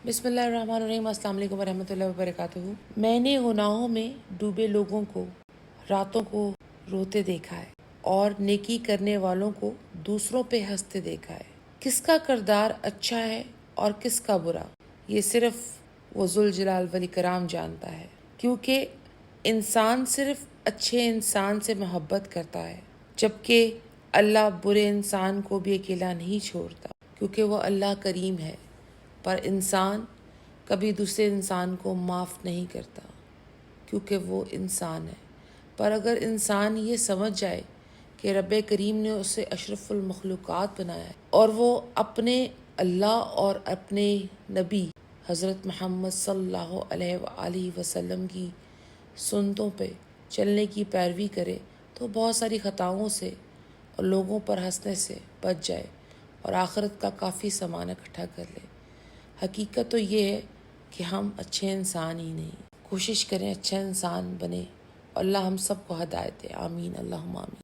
بسم اللہ الرحمن الرحیم۔ السلام علیکم ورحمۃ اللہ وبرکاتہ۔ میں نے گناہوں میں ڈوبے لوگوں کو راتوں کو روتے دیکھا ہے اور نیکی کرنے والوں کو دوسروں پہ ہنستے دیکھا ہے۔ کس کا کردار اچھا ہے اور کس کا برا، یہ صرف وہ ذوالجلال والاکرام جانتا ہے، کیونکہ انسان صرف اچھے انسان سے محبت کرتا ہے، جبکہ اللہ برے انسان کو بھی اکیلا نہیں چھوڑتا، کیونکہ وہ اللہ کریم ہے، پر انسان کبھی دوسرے انسان کو معاف نہیں کرتا کیونکہ وہ انسان ہے۔ پر اگر انسان یہ سمجھ جائے کہ رب کریم نے اسے اشرف المخلوقات بنایا ہے اور وہ اپنے اللہ اور اپنے نبی حضرت محمد صلی اللہ علیہ وآلہ وسلم کی سنتوں پہ چلنے کی پیروی کرے، تو بہت ساری خطاؤں سے اور لوگوں پر ہنسنے سے بچ جائے اور آخرت کا کافی سامان اکٹھا کر لے۔ حقیقت تو یہ ہے کہ ہم اچھے انسان ہی نہیں، کوشش کریں اچھا انسان بنے، اور اللہ ہم سب کو ہدایت دے۔ آمین، اللہم آمین۔